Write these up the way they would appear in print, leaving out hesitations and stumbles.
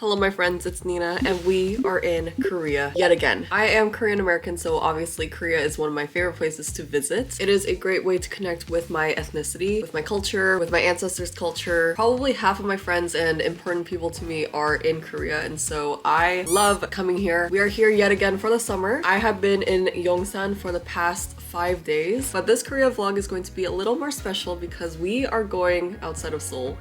Hello my friends, it's Nina and we are in Korea yet again. I am Korean American, so obviously Korea is one of my favorite places to visit. It is a great way to connect with my ethnicity, with my culture, with my ancestors' culture. Probably half of my friends and important people to me are in Korea, and so I love coming here. We are here yet again for the summer. I have been in Yongsan for the past 5 days, but this Korea vlog is going to be a little more special because we are going outside of Seoul.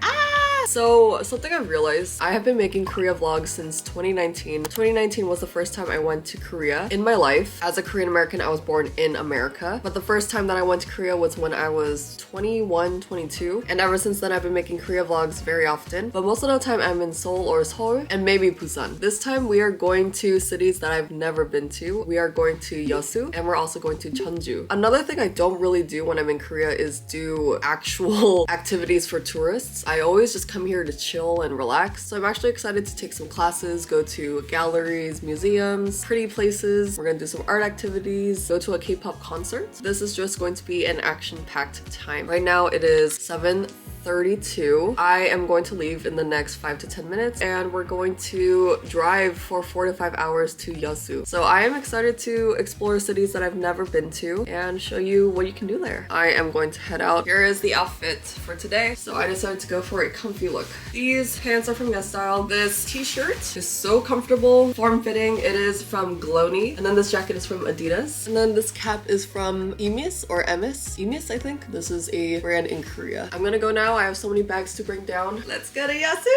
So something I've realized, I have been making Korea vlogs since 2019. 2019 was the first time I went to Korea in my life. As a Korean American, I was born in America, but the first time that I went to Korea was when I was 21, 22, and ever since then I've been making Korea vlogs very often, but most of the time I'm in Seoul or Seoul and maybe Busan. This time we are going to cities that I've never been to. We are going to Yeosu and we're also going to Jeonju. Another thing I don't really do when I'm in Korea is do actual activities for tourists. I always just come here to chill and relax. So I'm actually excited to take some classes, go to galleries, museums, pretty places. We're gonna do some art activities, go to a K-pop concert. This is just going to be an action-packed time. Right now it is 7:32. I am going to leave in the next 5 to 10 minutes and we're going to drive for 4 to 5 hours to Yeosu. So I am excited to explore cities that I've never been to and show you what you can do there. I am going to head out. Here is the outfit for today. So I decided to go for a comfy look. These pants are from YesStyle. This t-shirt is so comfortable, form-fitting. It is from Glony. And then this jacket is from Adidas. And then this cap is from Emis or Emis. Emis, I think. This is a brand in Korea. I'm gonna go now. I have so many bags to bring down. Let's go to Yeosu!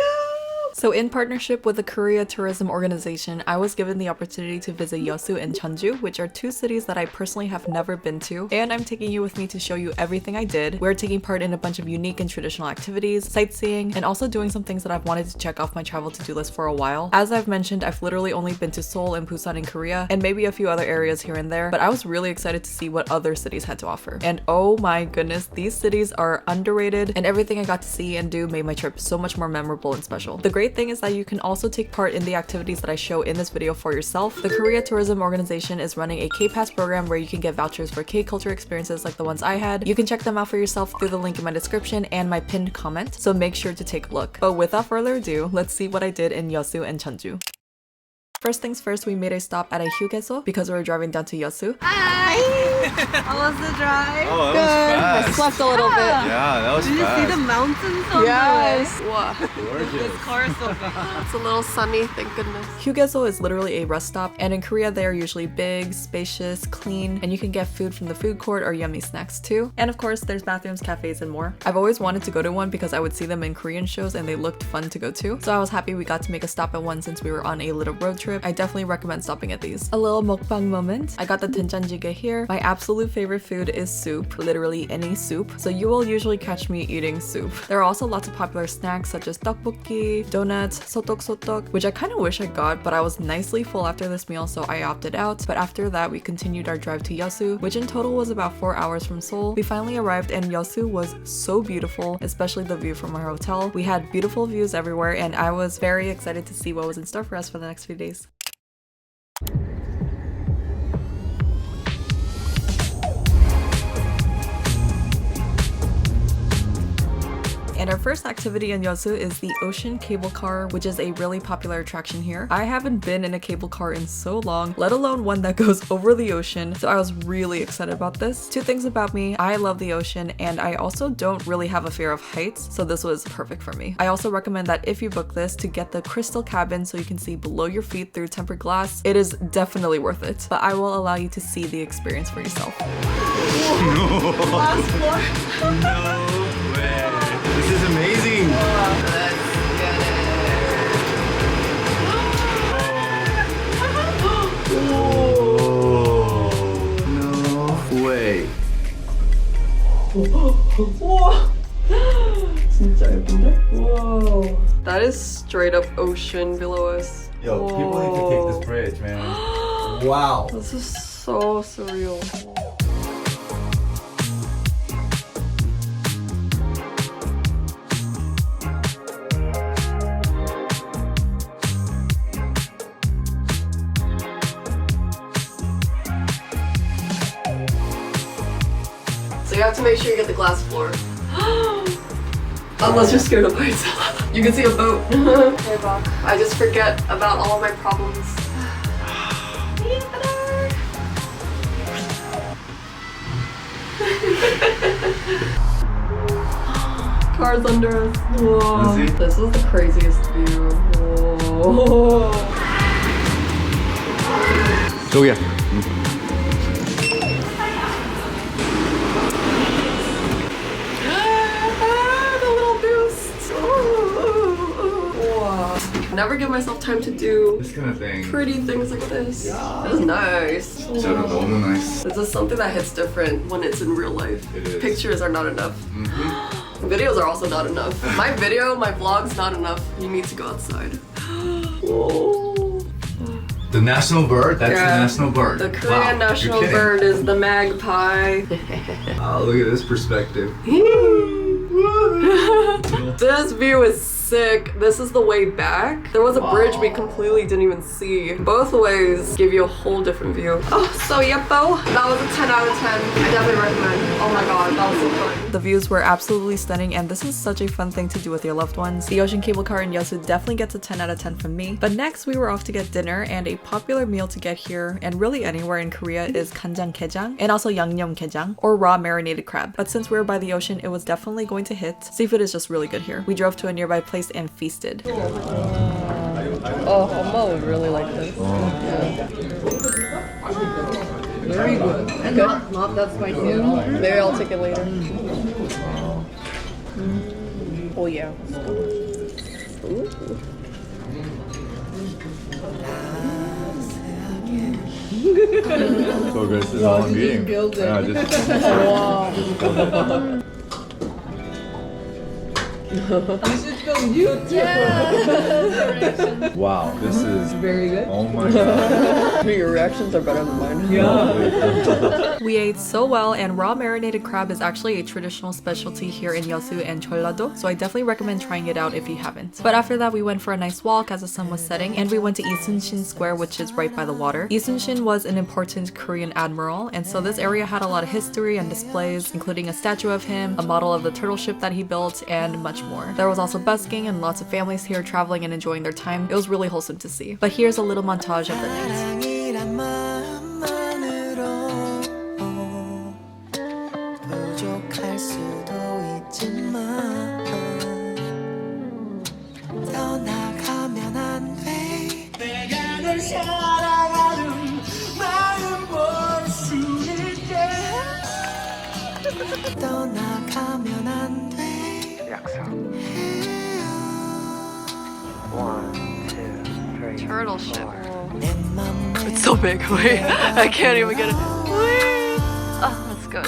So in partnership with the Korea Tourism Organization, I was given the opportunity to visit Yeosu and Jeonju, which are two cities that I personally have never been to, and I'm taking you with me to show you everything I did. We're taking part in a bunch of unique and traditional activities, sightseeing, and also doing some things that I've wanted to check off my travel to-do list for a while. As I've mentioned, I've literally only been to Seoul and Busan in Korea, and maybe a few other areas here and there, but I was really excited to see what other cities had to offer. And oh my goodness, these cities are underrated, and everything I got to see and do made my trip so much more memorable and special. The great thing is that you can also take part in the activities that I show in this video for yourself. The Korea Tourism Organization is running a K-Pass program where you can get vouchers for K-culture experiences like the ones I had. You can check them out for yourself through the link in my description and my pinned comment, so make sure to take a look. But without further ado, let's see what I did in Yeosu and Jeonju. First things first, we made a stop at a Hugyeso because we were driving down to Yeosu. Hi! How was the drive? Oh, that was I fast. slept a little bit. Yeah, that was Did you fast. see the mountains on Yes! the way? Wow. Gorgeous. This car is so big. It's a little sunny, thank goodness. Hugyeso is literally a rest stop, and in Korea they are usually big, spacious, clean, and you can get food from the food court or yummy snacks too. And of course, there's bathrooms, cafes, and more. I've always wanted to go to one because I would see them in Korean shows and they looked fun to go to. So I was happy we got to make a stop at one since we were on a little road trip. I definitely recommend stopping at these. A little mukbang moment. I got the 된장찌개 here. My absolute favorite food is soup, literally any soup. So you will usually catch me eating soup. There are also lots of popular snacks such as tteokbokki, donuts, sotok, which I kind of wish I got, but I was nicely full after this meal, so I opted out. But after that, we continued our drive to Yeosu, which in total was about 4 hours from Seoul. We finally arrived and Yeosu was so beautiful, especially the view from our hotel. We had beautiful views everywhere and I was very excited to see what was in store for us for the next few days. And our first activity in Yeosu is the ocean cable car, which is a really popular attraction here. I haven't been in a cable car in so long, let alone one that goes over the ocean, so I was really excited about this. Two things about me, I love the ocean and I also don't really have a fear of heights, so this was perfect for me. I also recommend that if you book this to get the crystal cabin so you can see below your feet through tempered glass. It is definitely worth it, but I will allow you to see the experience for yourself. Last floor. No way. This is amazing. No way. 우와! 진짜 예쁜데? Whoa. That is straight up ocean below us. Yo, people need to take this bridge, man. Wow. This is so surreal. So you have to make sure you get the glass floor. Oh Unless you're scared of heights. You can see a boat. I just forget about all of my problems. Cars under us. Whoa. This is the craziest view. Whoa. 저기야. The little boost. Wow. Never give myself time to do This kind of thing. pretty things like this. This is nice. 진짜로 너무 nice. This is something that hits different when it's in real life. It is. Pictures are not enough. Videos are also not enough. My vlog's not enough. You need to go outside. Whoa. The national bird? That's Yeah. the national bird. The Korean Wow, national you're kidding. bird is the magpie. Oh, look at this perspective. This view is sick. This is the way back. There was a bridge we completely didn't even see. Both ways give you a whole different view. Oh, so yeppo. That was a 10 out of 10. I definitely recommend. Oh my god, that was so fun. The views were absolutely stunning, and this is such a fun thing to do with your loved ones. The ocean cable car in Yeosu definitely gets a 10 out of 10 from me. But next we were off to get dinner, and a popular meal to get here and really anywhere in Korea is 간장게장 and also yangnyeomgaejang or raw marinated crab. But since we were by the ocean, it was definitely going to hit. Seafood is just really good here. We drove to a nearby place and feasted. Oh, Oma would really like this. Yeah. Very good. And not that spicy at all. Maybe I'll take it later. Oh yeah. Ooh. So good. This is all I'm eating. Yeah, just... Wow. You should go YouTube. Wow, this is... Very good. Oh my god. Your reactions are better than mine. Yeah. We ate so well, and raw marinated crab is actually a traditional specialty here in Yeosu and Jeollado, so I definitely recommend trying it out if you haven't. But after that, we went for a nice walk as the sun was setting, and we went to Isunshin Square, which is right by the water. Isunshin was an important Korean admiral, and so this area had a lot of history and displays, including a statue of him, a model of the turtle ship that he built, and much more. There was also busking and lots of families here traveling and enjoying their time. It was really wholesome to see. But here's a little montage of the night. Turtle ship. It's so big. Wait, I can't even get it. Wait. Oh, let's go.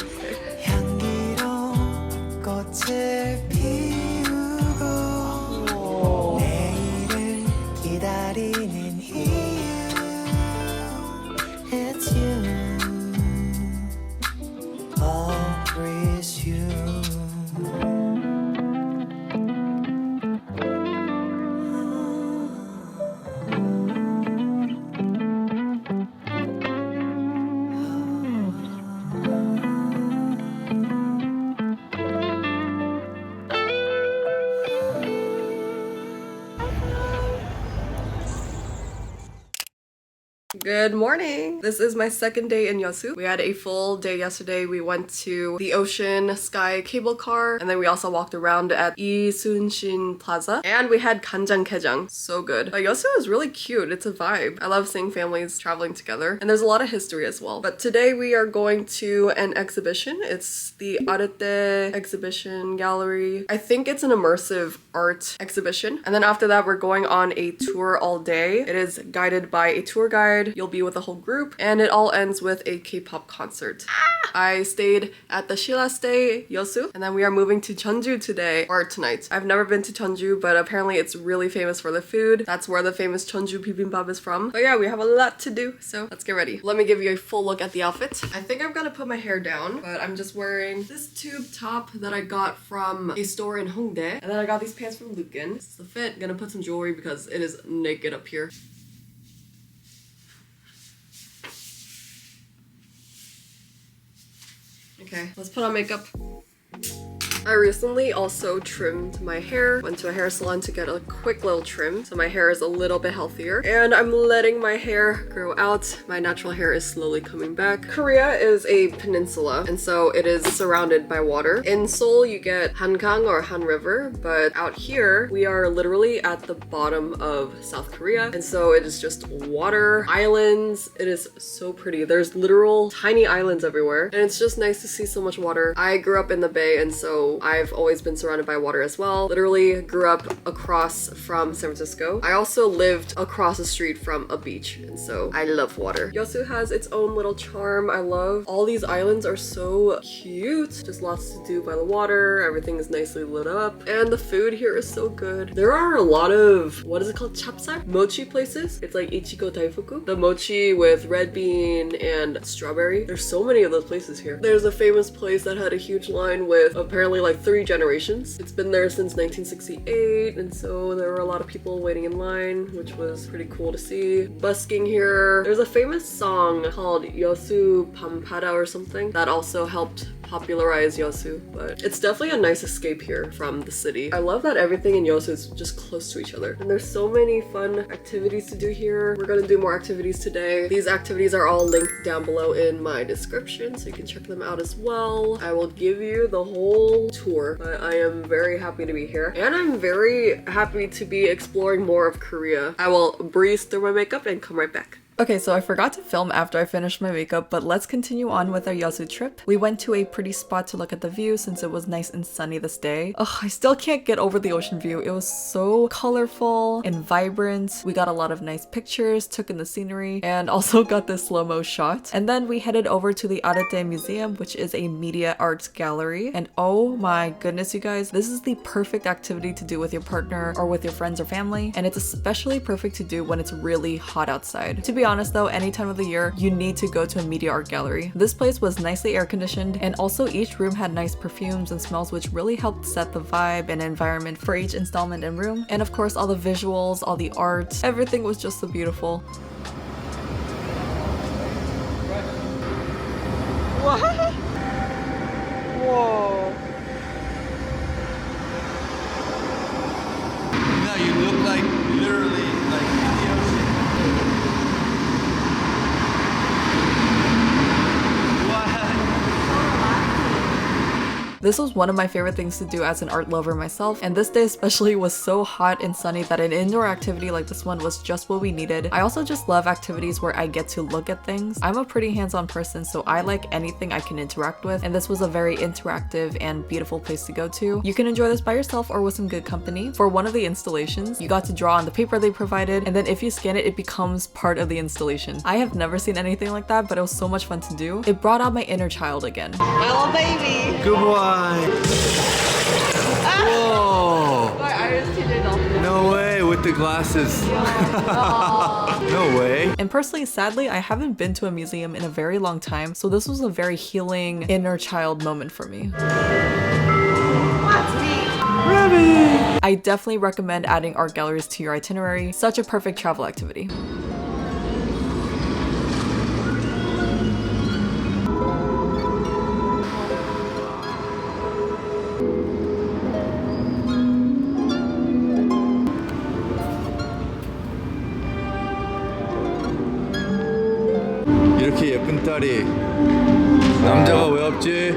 Good morning! This is my second day in Yeosu. We had a full day yesterday. We went to the Ocean Sky cable car, and then we also walked around at Isunshin Plaza, and we had 간장게장. So good. Yeosu is really cute. It's a vibe. I love seeing families traveling together, and there's a lot of history as well. But today we are going to an exhibition. It's the Arete Exhibition Gallery. I think it's an immersive art exhibition. And then after that, we're going on a tour all day. It is guided by a tour guide. You'll be with the whole group, and it all ends with a K-pop concert. I stayed at the Shilastay Yeosu, and then we are moving to Jeonju today, or tonight. I've never been to Jeonju, but apparently it's really famous for the food. That's where the famous Jeonju bibimbap is from. But yeah, we have a lot to do, so let's get ready. Let me give you a full look at the outfit. I think I'm gonna put my hair down, but I'm just wearing this tube top that I got from a store in Hongdae, and then I got these pants from Lukin. This is the fit. Gonna put some jewelry because it is naked up here. Okay, let's put on makeup. I recently also trimmed my hair. Went to a hair salon to get a quick little trim, so my hair is a little bit healthier. And I'm letting my hair grow out. My natural hair is slowly coming back. Korea is a peninsula, and so it is surrounded by water. In Seoul, you get Hangang or Han River, but out here, we are literally at the bottom of South Korea, and so it is just water, islands. It is so pretty. There's literal tiny islands everywhere, and it's just nice to see so much water. I grew up in the Bay, and so I've always been surrounded by water as well. Literally grew up across from San Francisco. I also lived across the street from a beach, and so I love water. Yeosu has its own little charm. I love all these islands are so cute. Just lots to do by the water. Everything is nicely lit up, and the food here is so good. There are a lot of, what is it called? Chapsal? Mochi places. It's like Ichigo Daifuku. The mochi with red bean and strawberry. There's so many of those places here. There's a famous place that had a huge line with apparently like 3 generations. It's been there since 1968, and so there were a lot of people waiting in line, which was pretty cool to see. Busking here. There's a famous song called Yeosu Pampada or something that also helped popularize Yeosu, but it's definitely a nice escape here from the city. I love that everything in Yeosu is just close to each other, and there's so many fun activities to do here. We're gonna do more activities today. These activities are all linked down below in my description, so you can check them out as well. I will give you the whole tour, but I am very happy to be here, and I'm very happy to be exploring more of Korea. I will breeze through my makeup and come right back. Okay, so I forgot to film after I finished my makeup, but let's continue on with our Yeosu trip. We went to a pretty spot to look at the view since it was nice and sunny this day. Ugh, I still can't get over the ocean view. It was so colorful and vibrant. We got a lot of nice pictures, took in the scenery, and also got this slow-mo shot. And then we headed over to the Arete Museum, which is a media arts gallery. And oh my goodness, you guys, this is the perfect activity to do with your partner or with your friends or family. And it's especially perfect to do when it's really hot outside. To be honest though, any time of the year, you need to go to a media art gallery. This place was nicely air conditioned, and also each room had nice perfumes and smells which really helped set the vibe and environment for each installment and room. And of course all the visuals, all the art, everything was just so beautiful. What? Whoa. Now you look like literally like in the ocean. This was one of my favorite things to do as an art lover myself, and this day especially was so hot and sunny that an indoor activity like this one was just what we needed. I also just love activities where I get to look at things. I'm a pretty hands-on person, so I like anything I can interact with, and this was a very interactive and beautiful place to go to. You can enjoy this by yourself or with some good company. For one of the installations, you got to draw on the paper they provided, and then if you scan it, it becomes part of the installation. I have never seen anything like that, but it was so much fun to do. It brought out my inner child again. Hello, baby. Good boy. Whoa! My Irish TJ dolphin. No way with the glasses. No way. And personally, sadly, I haven't been to a museum in a very long time, so this was a very healing inner child moment for me. I definitely recommend adding art galleries to your itinerary. Such a perfect travel activity. 이렇게 예쁜 딸이 남자가 왜 없지?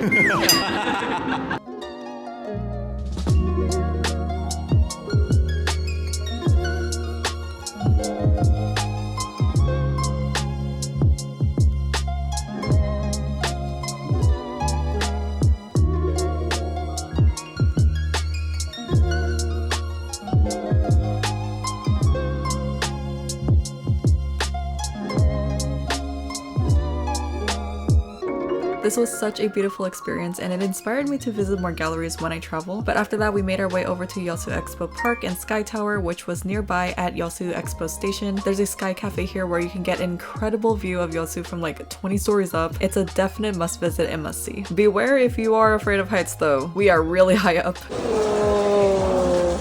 This was such a beautiful experience, and it inspired me to visit more galleries when I travel. But after that, we made our way over to Yeosu Expo Park and Sky Tower, which was nearby at Yeosu Expo Station. There's a sky cafe here where you can get an incredible view of Yeosu from like 20 stories up. It's a definite must visit and must see. Beware if you are afraid of heights though. We are really high up. Oh,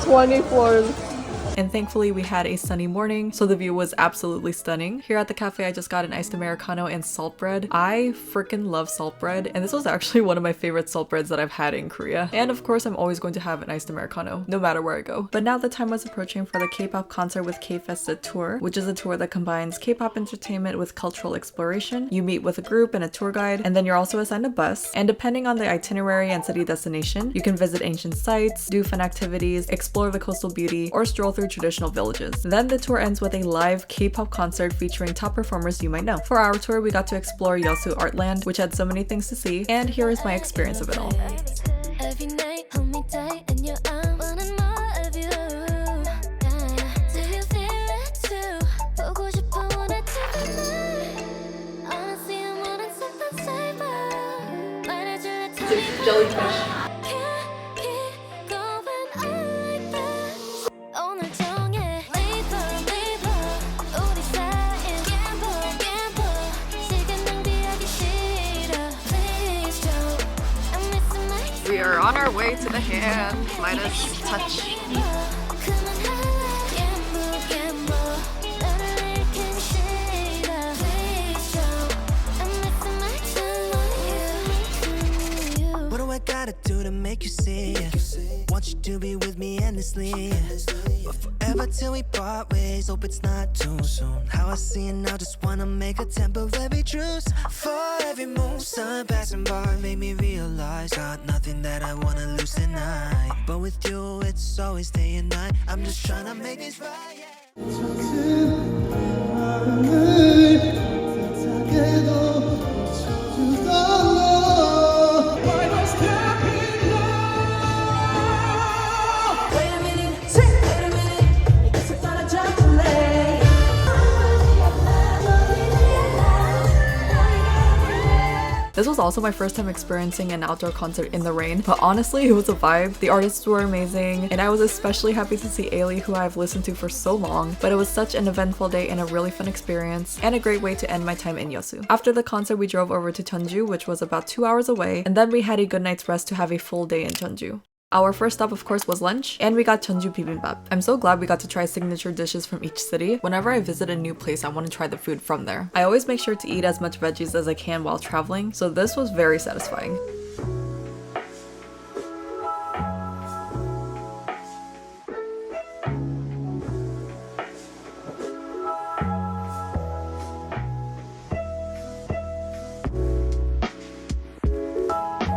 20 floors. and thankfully we had a sunny morning, so the view was absolutely stunning. Here at the cafe, I just got an iced Americano and salt bread. I freaking love salt bread, and this was actually one of my favorite salt breads that I've had in Korea. And of course, I'm always going to have an iced Americano, no matter where I go. But now the time was approaching for the K-pop concert with K-Festa tour, which is a tour that combines K-pop entertainment with cultural exploration. You meet with a group and a tour guide, and then you're also assigned a bus. And depending on the itinerary and city destination, you can visit ancient sites, do fun activities, explore the coastal beauty, or stroll through traditional villages. Then the tour ends with a live K-pop concert featuring top performers you might know. For our tour, we got to explore Yeosu Artland, which had so many things to see, and here is my experience of it all. Every night, hold me tight in your arms, wanting more of you. Do you feel it too? 보고 싶어, wanna take a night. Honestly, I'm wanting something safer. 말해줄래, tell me Jellyfish. Can't keep going on like this. 오늘 정해, leave 우리 사이엔 gamble. 시간 낭비하기 싫어. Please don't. I'm missing my We are on our way to the hand. Midas touch. What do I gotta do to make you see? Want you to be with me endlessly, but forever till we part ways. Hope it's not too soon. How I see it now, just wanna make a temporary truce. For every move, sun passing by made me realize got nothing that I wanna lose tonight. But with you, it's always day and night. I'm just trying to make this right. This was also my first time experiencing an outdoor concert in the rain, but honestly, it was a vibe. The artists were amazing, and I was especially happy to see Ailey, who I've listened to for so long. But it was such an eventful day and a really fun experience, and a great way to end my time in Yeosu. After the concert, we drove over to Jeonju, which was about 2 hours away, and then we had a good night's rest to have a full day in Jeonju. Our first stop, of course, was lunch, and we got Jeonju bibimbap. I'm so glad we got to try signature dishes from each city. Whenever I visit a new place, I want to try the food from there. I always make sure to eat as much veggies as I can while traveling, so this was very satisfying.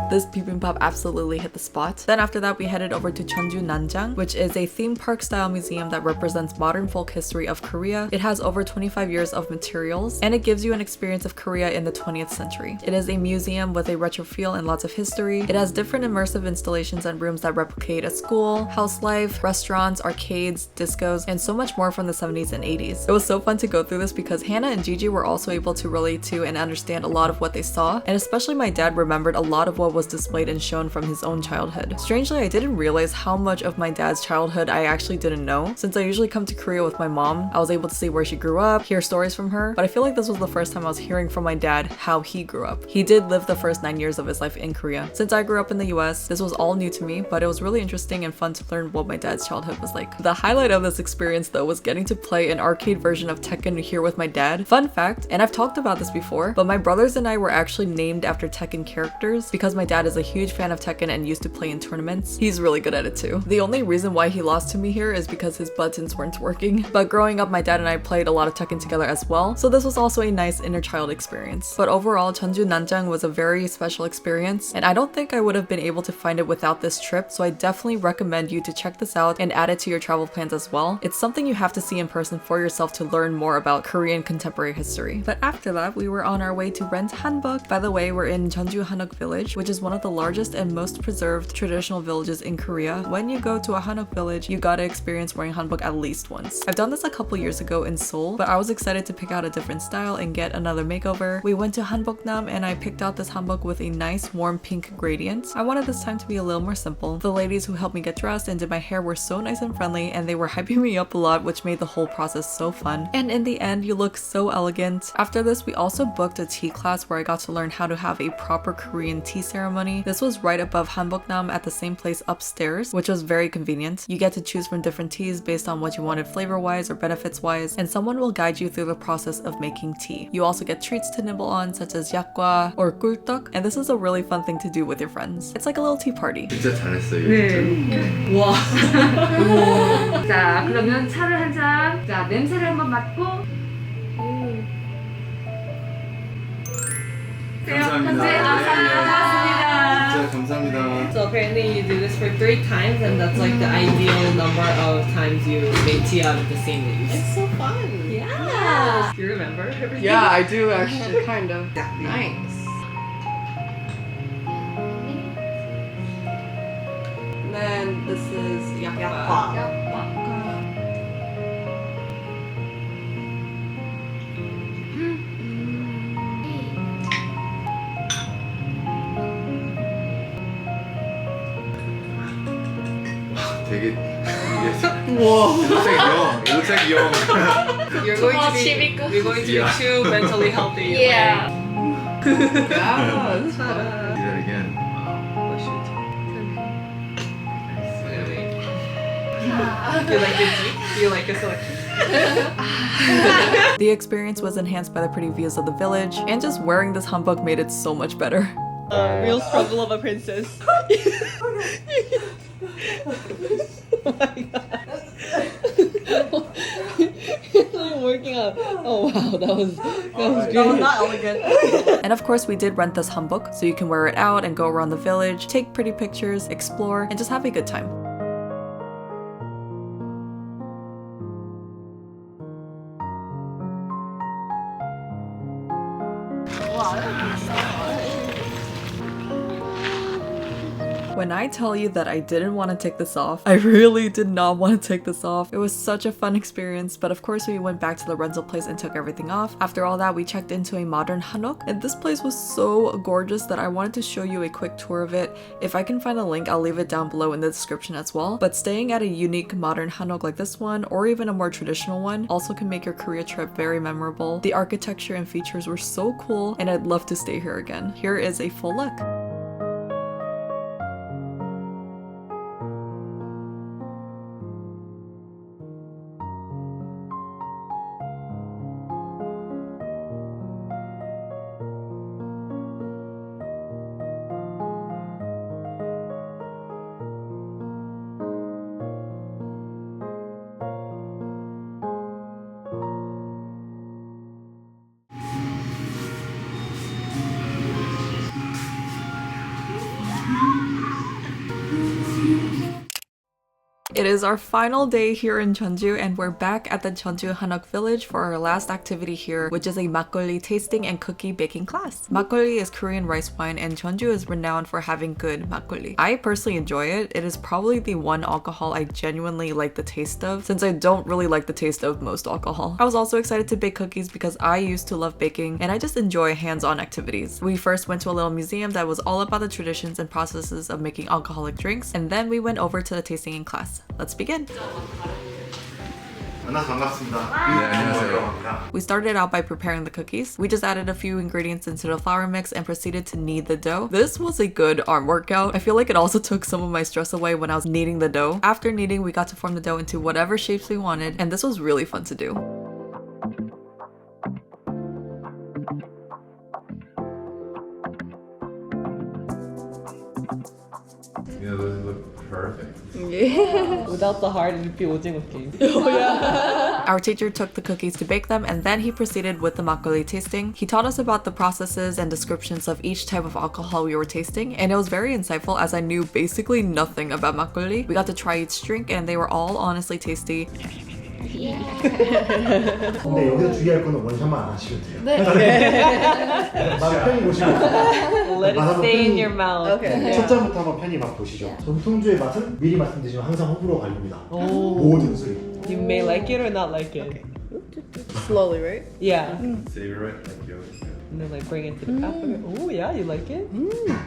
This bibimbap absolutely hit the spot. Then after that, we headed over to Jeonju Nanjang, which is a theme park style museum that represents modern folk history of Korea. It has over 25 years of materials, and it gives you an experience of Korea in the 20th century. It is a museum with a retro feel and lots of history. It has different immersive installations and rooms that replicate a school, house life, restaurants, arcades, discos, and so much more from the 70s and 80s. It was so fun to go through this because Hannah and Gigi were also able to relate to and understand a lot of what they saw, and especially my dad remembered a lot of what was displayed and shown from his own childhood. Strangely, I didn't realize how much of my dad's childhood I actually didn't know. Since I usually come to Korea with my mom, I was able to see where she grew up, hear stories from her, but I feel like this was the first time I was hearing from my dad how he grew up. He did live the first 9 years of his life in Korea. Since I grew up in the US, this was all new to me, but it was really interesting and fun to learn what my dad's childhood was like. The highlight of this experience though was getting to play an arcade version of Tekken here with my dad. Fun fact, and I've talked about this before, but my brothers and I were actually named after Tekken characters because my dad is a huge fan of Tekken and used to play in tournaments. He's really good at it too. The only reason why he lost to me here is because his buttons weren't working. But growing up, my dad and I played a lot of Tekken together as well, so this was also a nice inner child experience. But overall, Jeonju Nanjang was a very special experience, and I don't think I would have been able to find it without this trip, so I definitely recommend you to check this out and add it to your travel plans as well. It's something you have to see in person for yourself to learn more about Korean contemporary history. But after that, we were on our way to rent hanbok. By the way, we're in Jeonju Hanok village, which is one of the largest and most preserved traditional villages in Korea. When you go to a hanok village, you gotta experience wearing hanbok at least once. I've done this a couple years ago in Seoul, but I was excited to pick out a different style and get another makeover. We went to Hanboknam and I picked out this hanbok with a nice warm pink gradient. I wanted this time to be a little more simple. The ladies who helped me get dressed and did my hair were so nice and friendly, and they were hyping me up a lot, which made the whole process so fun. And in the end, you look so elegant. After this, we also booked a tea class where I got to learn how to have a proper Korean tea ceremony ceremony. This was right above hanboknam at the same place upstairs, which was very convenient. You get to choose from different teas based on what you wanted flavor-wise or benefits-wise, and someone will guide you through the process of making tea. You also get treats to nibble on, such as yakgwa or 꿀떡, and this is a really fun thing to do with your friends. It's like a little tea party. 진짜 잘했어요. 네. 와. 자, 그러면 차를 한 잔. 자, 냄새를 한번 맡고. 감사합니다. 진짜 감사합니다. So apparently you do this for 3 times, and that's like the ideal number of times you make tea out of the same leaves. It's so fun. Yeah. Do you remember everything? Yeah, I do actually, kind of. Nice. And then this is yakgwa. 되게 이게 Whoa. It looks like young. You're going to be too mentally healthy. Yeah. Yeah, this is fun. Do that again. Do you like the tea? Do you like a selection? The experience was enhanced by the pretty views of the village, and just wearing this hanbok made it so much better. Real struggle of a princess. Oh my god. It's like working out. Oh wow, that was great. That was not elegant. And of course we did rent this hanbok, so you can wear it out and go around the village, take pretty pictures, explore, and just have a good time. When I tell you that I didn't want to take this off, I really did not want to take this off. It was such a fun experience, but of course we went back to the rental place and took everything off. After all that, we checked into a modern hanok, and this place was so gorgeous that I wanted to show you a quick tour of it. If I can find a link, I'll leave it down below in the description as well. But staying at a unique modern hanok like this one, or even a more traditional one, also can make your Korea trip very memorable. The architecture and features were so cool, and I'd love to stay here again. Here is a full look. It is our final day here in Jeonju, and we're back at the Jeonju Hanok village for our last activity here, which is a makgeolli tasting and cookie baking class. Makgeolli is Korean rice wine, and Jeonju is renowned for having good makgeolli. I personally enjoy it. It is probably the one alcohol I genuinely like the taste of, since I don't really like the taste of most alcohol. I was also excited to bake cookies because I used to love baking, and I just enjoy hands-on activities. We first went to a little museum that was all about the traditions and processes of making alcoholic drinks, and then we went over to the tasting in class. Let's begin. 만나서 반갑습니다. 네, 안녕하세요. We started out by preparing the cookies. We just added a few ingredients into the flour mix and proceeded to knead the dough. This was a good arm workout. I feel like it also took some of my stress away when I was kneading the dough. After kneading, we got to form the dough into whatever shapes we wanted, and this was really fun to do. You know, those look perfect. Yeah. Without the heart, it'd be 오징어 게임. Our teacher took the cookies to bake them, and then he proceeded with the makgeolli tasting. He taught us about the processes and descriptions of each type of alcohol we were tasting, and it was very insightful as I knew basically nothing about makgeolli. We got to try each drink, and they were all honestly tasty. 근데 여기서 주의할 거는 원샷만 안 하시면 돼요. 맛 편히 보시고 Let it stay in your mouth. Okay. 첫 잔부터 한번 편히 맛보시죠. 전통주의 맛은 미리 말씀드리지만 항상 호불호 갈립니다. 모든 술. You may like it or not like it. Slowly, right? Yeah. Savor it like you always do. And then like bring it to the cup. Oh yeah, you like it?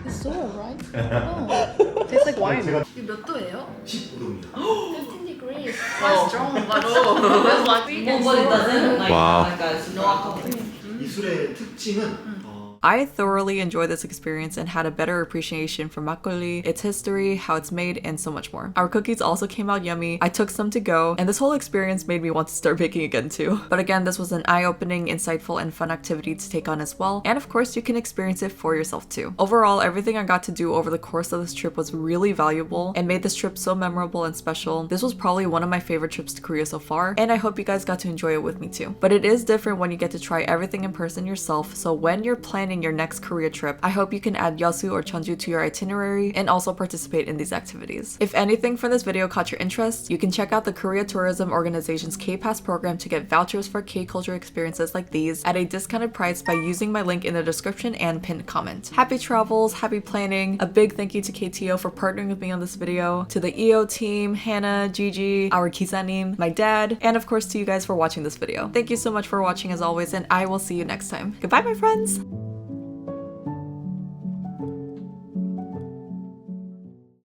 It's so right. Oh. Tastes like wine. 제가 이게 몇 도예요? 15도입니다. 15 degrees. Oh. Strong, but that's like But it doesn't like, Wow. like a no alcohol. 이 술의 특징은 I thoroughly enjoyed this experience and had a better appreciation for makgeolli, its history, how it's made, and so much more. Our cookies also came out yummy. I took some to go, and this whole experience made me want to start baking again too. But again, this was an eye-opening, insightful, and fun activity to take on as well. And of course, you can experience it for yourself too. Overall, everything I got to do over the course of this trip was really valuable and made this trip so memorable and special. This was probably one of my favorite trips to Korea so far, and I hope you guys got to enjoy it with me too. But it is different when you get to try everything in person yourself, so when you're planning your next Korea trip, I hope you can add Yeosu or Jeonju to your itinerary and also participate in these activities. If anything from this video caught your interest, you can check out the Korea Tourism Organization's K-Pass program to get vouchers for K-culture experiences like these at a discounted price by using my link in the description and pinned comment. Happy travels, happy planning. A big thank you to KTO for partnering with me on this video, to the EO team, Hannah, Gigi, our Kisanim, my dad, and of course to you guys for watching this video. Thank you so much for watching as always, and I will see you next time. Goodbye, my friends!